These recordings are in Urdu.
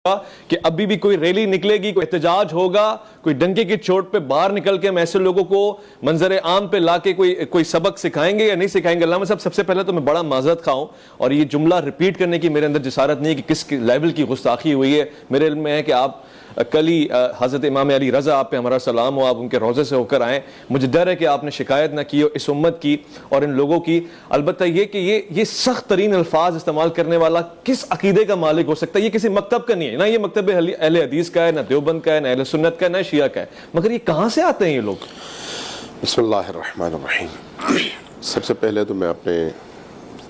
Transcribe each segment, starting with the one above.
کہ ابھی بھی کوئی ریلی نکلے گی، کوئی احتجاج ہوگا، کوئی ڈنکے کی چوٹ پہ باہر نکل کے ہم ایسے لوگوں کو منظر عام پہ لا کے کوئی سبق سکھائیں گے یا نہیں سکھائیں گے؟ علامہ صاحب، سب سے پہلے تو میں بڑا معذرت خواہ ہوں، اور یہ جملہ ریپیٹ کرنے کی میرے اندر جسارت نہیں ہے کہ کس لیول کی گستاخی ہوئی ہے۔ میرے علم میں ہے کہ آپ کل ہی حضرت امام علی رضا، آپ پہ ہمارا سلام ہو، آپ ان کے روضے سے ہو کر آئیں۔ مجھے ڈر ہے کہ آپ نے شکایت نہ کی ہو اس امت کی اور ان لوگوں کی۔ البتہ یہ کہ یہ سخت ترین الفاظ استعمال کرنے والا کس عقیدے کا مالک ہو سکتا ہے؟ یہ کسی مکتب کا نہیں ہے، نہ یہ مکتب اہل حدیث کا ہے، نہ دیوبند کا ہے، نہ اہل سنت کا ہے، نہ شیعہ کا ہے، مگر یہ کہاں سے آتے ہیں یہ لوگ؟ بسم اللہ الرحمن الرحیم۔ سب سے پہلے تو میں اپنے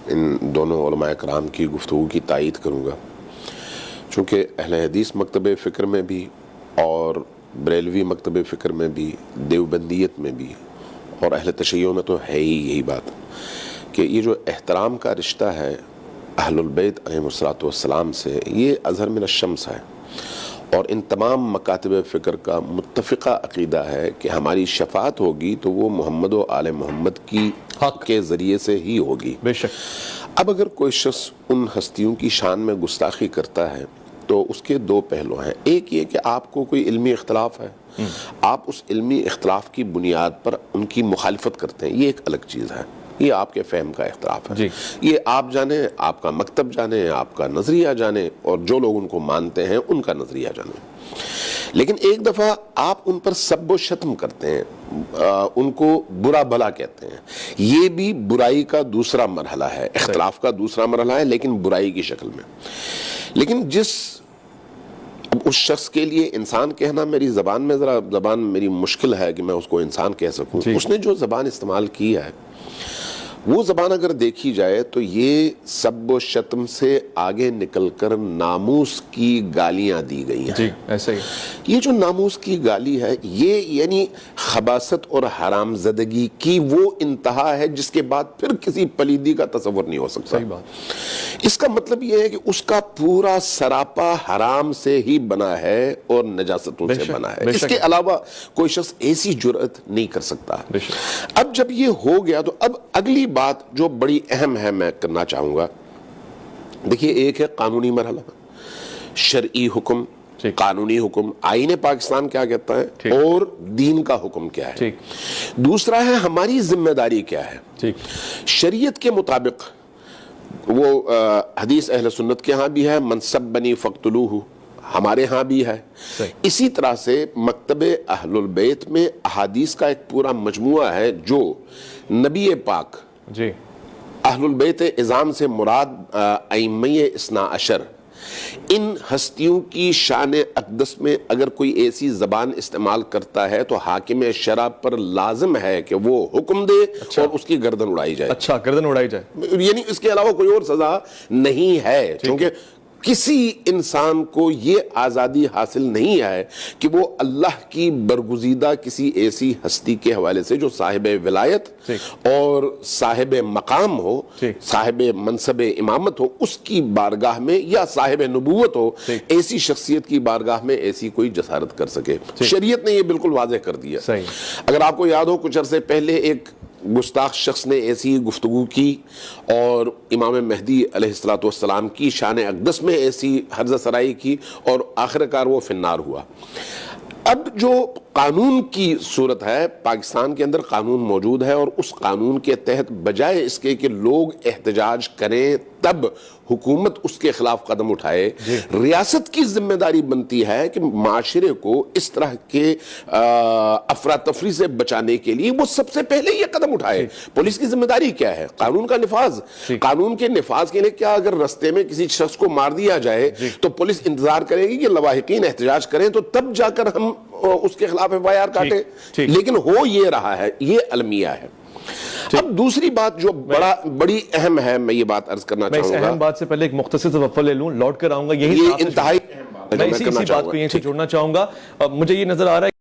ان دونوں علماء کرام کی گفتگو کی تائید کروں گا، چونکہ اہل حدیث مکتب فکر میں بھی اور بریلوی مکتب فکر میں بھی، دیوبندیت میں بھی اور اہل تشیع میں تو ہے ہی یہی بات کہ یہ جو احترام کا رشتہ ہے اہل البیت علیہم السلام سے، یہ اظہر من الشمس ہے، اور ان تمام مکاتب فکر کا متفقہ عقیدہ ہے کہ ہماری شفاعت ہوگی تو وہ محمد و آل محمد کی حق کے ذریعے سے ہی ہوگی۔ بے شک۔ اب اگر کوئی شخص ان ہستیوں کی شان میں گستاخی کرتا ہے تو اس کے دو پہلو ہیں۔ ایک یہ کہ آپ کو کوئی علمی اختلاف ہے، آپ اس علمی اختلاف کی بنیاد پر ان کی مخالفت کرتے ہیں، یہ ایک الگ چیز ہے، یہ آپ کے فہم کا اختلاف ہے، یہ آپ جانیں، آپ کا مکتب جانیں، آپ کا نظریہ جانیں، اور جو لوگ ان کو مانتے ہیں ان کا نظریہ جانیں۔ لیکن ایک دفعہ آپ ان پر سب و شتم کرتے ہیں، ان کو برا بھلا کہتے ہیں، یہ بھی برائی کا دوسرا مرحلہ ہے، اختلاف کا دوسرا مرحلہ ہے، لیکن برائی کی شکل میں۔ لیکن اب اس شخص کے لیے انسان کہنا، میری زبان میں زبان میری مشکل ہے کہ میں اس کو انسان کہہ سکوں، اس نے جو زبان استعمال کی ہے وہ زبان اگر دیکھی جائے تو یہ سب و شتم سے آگے نکل کر ناموس کی گالیاں دی گئی ہیں۔ جی ایسا ہی۔ یہ جو ناموس کی گالی ہے، یہ یعنی خباثت اور حرام زدگی کی وہ انتہا ہے جس کے بعد پھر کسی پلیدی کا تصور نہیں ہو سکتا۔ صحیح بات۔ اس کا مطلب یہ ہے کہ اس کا پورا سراپا حرام سے ہی بنا ہے اور نجاستوں سے بنا ہے، اس کے علاوہ کوئی شخص ایسی جرأت نہیں کر سکتا۔ اب جب یہ ہو گیا تو اب اگلی بات جو بڑی اہم ہے میں کرنا چاہوں گا، دیکھیے، ایک ہے قانونی مرحلہ، شرعی حکم، قانونی حکم، آئین پاکستان کیا کہتا ہے اور دین کا حکم کیا ہے۔ دوسرا ہے ہماری ذمہ داری کیا ہے۔ شریعت کے مطابق وہ حدیث اہل سنت کے ہاں بھی ہے، من سبنی فاقتلوہ، ہمارے ہاں بھی ہے۔ اسی طرح سے مکتب اہل البیت میں احادیث کا ایک پورا مجموعہ ہے جو نبی پاک، اہل البیت اعظام سے مراد ائمہ اثنا عشر، ان ہستیوں کی شان اقدس میں اگر کوئی ایسی زبان استعمال کرتا ہے تو حاکم شرع پر لازم ہے کہ وہ حکم دے اور اس کی گردن اڑائی جائے۔ اچھا، گردن اڑائی جائے، یعنی اس کے علاوہ کوئی اور سزا نہیں ہے، کیونکہ کسی انسان کو یہ آزادی حاصل نہیں ہے کہ وہ اللہ کی برگزیدہ کسی ایسی ہستی کے حوالے سے جو صاحب ولایت اور صاحب مقام ہو، صاحب منصب امامت ہو، اس کی بارگاہ میں، یا صاحب نبوت ہو، ایسی شخصیت کی بارگاہ میں ایسی کوئی جسارت کر سکے۔ شریعت نے یہ بالکل واضح کر دیا۔ اگر آپ کو یاد ہو، کچھ عرصے پہلے ایک گستاخ شخص نے ایسی گفتگو کی اور امام مہدی علیہ السلام کی شان اقدس میں ایسی ہرزہ سرائی کی، اور آخرکار وہ فی النار ہوا۔ اب جو قانون کی صورت ہے، پاکستان کے اندر قانون موجود ہے، اور اس قانون کے تحت بجائے اس کے کہ لوگ احتجاج کریں تب حکومت اس کے خلاف قدم اٹھائے، ریاست کی ذمہ داری بنتی ہے کہ معاشرے کو اس طرح کے افراتفری سے بچانے کے لیے وہ سب سے پہلے یہ قدم اٹھائے۔ پولیس کی ذمہ داری کیا ہے؟ قانون کا نفاذ۔ قانون کے نفاذ کے لیے کیا اگر رستے میں کسی شخص کو مار دیا جائے تو پولیس انتظار کرے گی کہ لواحقین احتجاج کریں تو تب جا کر ہم اس کے خلاف FIR کاٹے؟ لیکن ہو یہ رہا ہے، یہ المیہ ہے۔ اب دوسری بات جو بڑی اہم ہے، میں یہ بات عرض کرنا چاہوں گا، میں اس اہم بات سے پہلے ایک مختصر سے وقفہ لے لوں، لوٹ کر آؤں گا، یہی انتہائی اہم بات ہے، میں اسی بات کو یہیں سے جوڑنا چاہوں گا۔ مجھے یہ نظر آ رہا ہے